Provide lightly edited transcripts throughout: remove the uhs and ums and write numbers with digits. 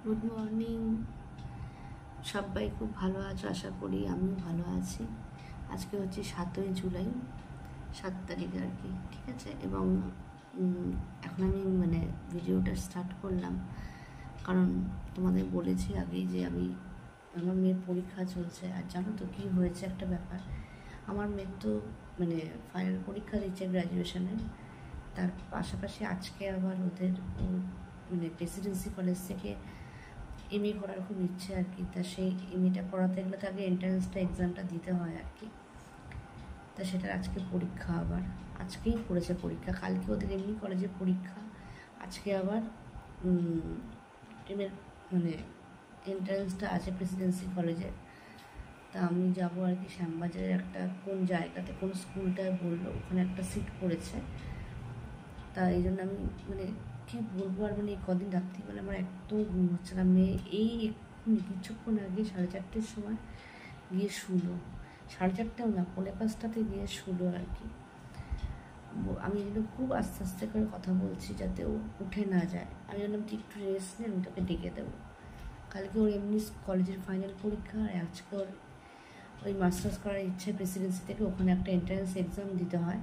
Good morning. সবাই খুব ভালো আছো আশা করি, আমিও ভালো আছি। আজকে হচ্ছে 7ই জুলাই, 7 তারিখ আর কি, ঠিক আছে। এবং এখন আমি ভিডিওটা স্টার্ট করলাম কারণ তোমাদের বলেছি আগেই যে আমার মেয়ের পরীক্ষা চলছে। আর জানো তো কী হয়েছে একটা ব্যাপার, আমার মেয়ের তো ফাইনাল পরীক্ষা দিচ্ছে গ্র্যাজুয়েশনের, তার পাশাপাশি আজকে আবার ওদের প্রেসিডেন্সি কলেজ থেকে এমএ করার খুব ইচ্ছে আর কি। তা সেই এমএটা করাতে গেলে তাকে এন্ট্রান্সটা এক্সামটা দিতে হয় আর কি। তা সেটার আজকে পরীক্ষা, আবার আজকেই পড়েছে পরীক্ষা, কালকে ওদের এমনি কলেজে পরীক্ষা, আজকে আবার এমএর এন্ট্রান্সটা আছে প্রেসিডেন্সি কলেজে। তা আমি যাবো আর কি শ্যামবাজারের একটা কোন জায়গাতে, কোন স্কুলটায় বললো, ওখানে একটা সিট পড়েছে। তা এই জন্য আমি কী বলবো আর এই কদিন রাত্রিবেলা আমার একদম ঘুম হচ্ছে না। মেয়ে এই এক্ষুনি কিছুক্ষণ আগে 4:30টার সময় গিয়ে শুলো, 4:30টাও না, 4:45টাতে গিয়ে শুলো আর কি। আমি যেন খুব আস্তে আস্তে করে কথা বলছি যাতে ও উঠে না যায়। আমি জানলাম তুই একটু রেস্ট নে, আমি তোকে ডেকে দেবো। কালকে ওর এমনি কলেজের ফাইনাল পরীক্ষা, আর আজকে ওর ওই মাস্টার্স করার ইচ্ছে প্রেসিডেন্সি থেকে, ওখানে একটা এন্ট্রান্স এক্সাম দিতে হয়,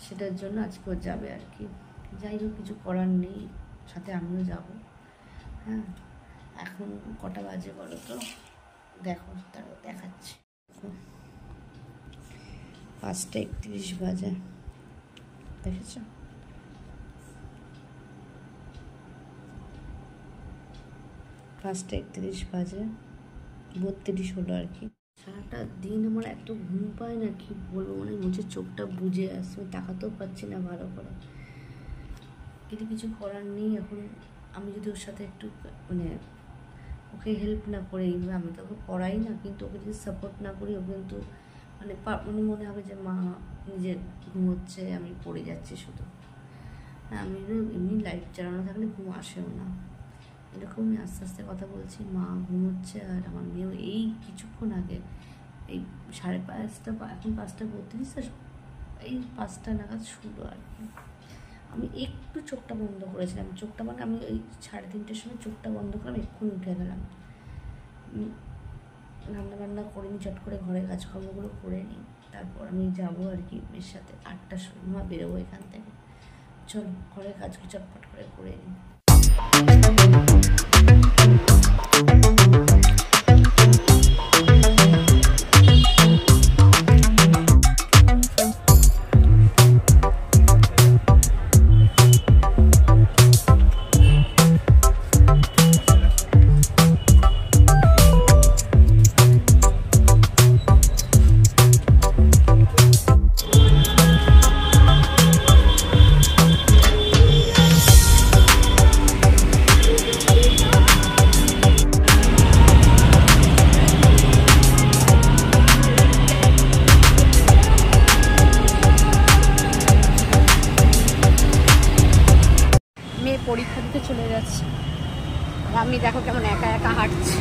সেটার জন্য আজকে ও যাবে আর কি। যাই হোক, কিছু করার নেই, সাথে আমিও যাব। হ্যাঁ, এখন কটা বাজে বলো তো, দেখো তারা দেখাচ্ছি, 5:31 বাজে, দেখেছ? 5:31 বাজে, 32 হলো আর কি। সারাটা দিন আমার এত ঘুম পায় না, কি বলবো, মুঝে চোখটা বুজে আসছে, আমি তাকাতেও পাচ্ছি না ভালো করে। কিন্তু কিছু করার নেই এখন। আমি যদি ওর সাথে একটু ওকে হেল্প না করে, এইভাবে আমি তো ওকে পড়াই না, কিন্তু ওকে যদি সাপোর্ট না করি, ও কিন্তু মনে হবে যে মা নিজের ঘুমোচ্ছে, আমি পড়ে যাচ্ছি শুধু। আমি এমনি লাইট চালানো থাকলে ঘুম আসেও না, এরকমই আস্তে আস্তে কথা বলছি, মা ঘুমোচ্ছে। আর আমার মেয়েও এই কিছুক্ষণ আগে, এই 5:30, এখন 5:32, এই 5টা নাগাদ শুলো আর কি। আমি একটু চোখটা বন্ধ করেছিলাম, চোখটা আমি ওই 3:30টার সময় চোখটা বন্ধ করলাম, এক্ষুনি উঠে গেলাম। রান্না বান্না করিনি, চট করে ঘরের কাজকর্মগুলো করে নিই, তারপর আমি যাবো আর কি মেয়ের সাথে। 8টার সময় বেরোবো এখান থেকে। চল ঘরের কাজকে চটপট করে নিই। পরীক্ষা দিতে চলে যাচ্ছে, আমি দেখো কেমন একা একা হাঁটছি।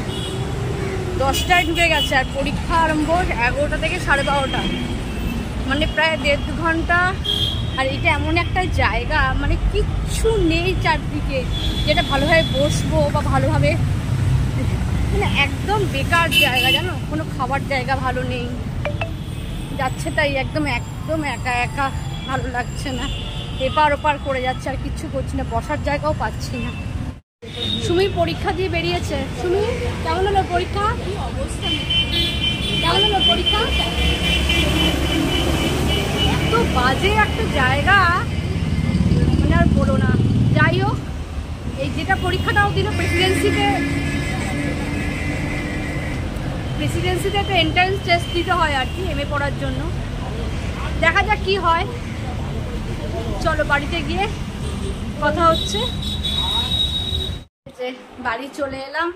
10টায় ঢুকে গেছে, আর পরীক্ষা আরম্ভ 11টা থেকে 12:30, প্রায় 1.5 ঘন্টা। আর এটা এমন একটা জায়গা, কিচ্ছু নেই চারদিকে, যেটা ভালোভাবে বসবো বা ভালোভাবে, একদম বেকার জায়গা, জানো, কোনো খাবার জায়গা ভালো নেই, যাচ্ছে তাই একদম একা একা, ভালো লাগছে না, এপার ওপার করে যাচ্ছে, আর কিচ্ছু করছি না, বসার জায়গাও পাচ্ছি না। সুমি পরীক্ষা দিয়ে বেরিয়েছে। সুমি, কেমন হলো পরীক্ষা? কি অবস্থা, কেমন হলো পরীক্ষা? এত বাজে একটা জায়গা, আর বলো না। যাই হোক, এই যেটা পরীক্ষাটাও দিল প্রেসিডেন্সিতে একটা এন্ট্রান্স টেস্ট দিতে হয় আর কি, এমএ পড়ার জন্য। দেখা যাক কি হয়, চলো বাড়িতে গিয়ে কথা হচ্ছে। বাড়ি চলে এলাম,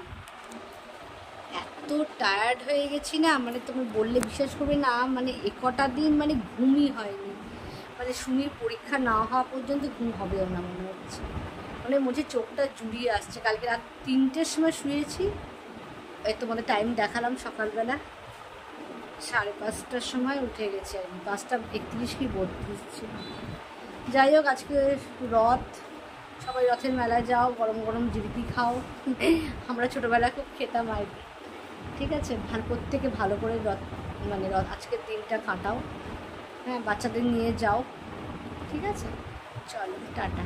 এত টায়ার্ড হয়ে গেছি না, তুমি বললে বিশ্বাস করবে না, কটা দিন ঘুমই হয়নি, সুমির পরীক্ষা না হওয়া পর্যন্ত ঘুম হবেও না মনে হচ্ছে, মুঝে চোখটা জুড়িয়ে আসছে। কালকে রাত 3টের সময় শুয়েছি, এই তোমাদের টাইম দেখালাম, সকালবেলা 5:30টার সময় উঠে গেছে আর কি, 5:31 কি 32 ছিল। যাই হোক, আজকে রথ, সবাই রথের মেলায় যাও, গরম গরম জিলিপি খাও। আমরা ছোটোবেলায় খুব খেতাম আর কি। ঠিক আছে, প্রত্যেকে ভালো করে রথ আজকের দিনটা কাটাও। হ্যাঁ, বাচ্চাদের নিয়ে যাও। ঠিক আছে, চলো টাটা।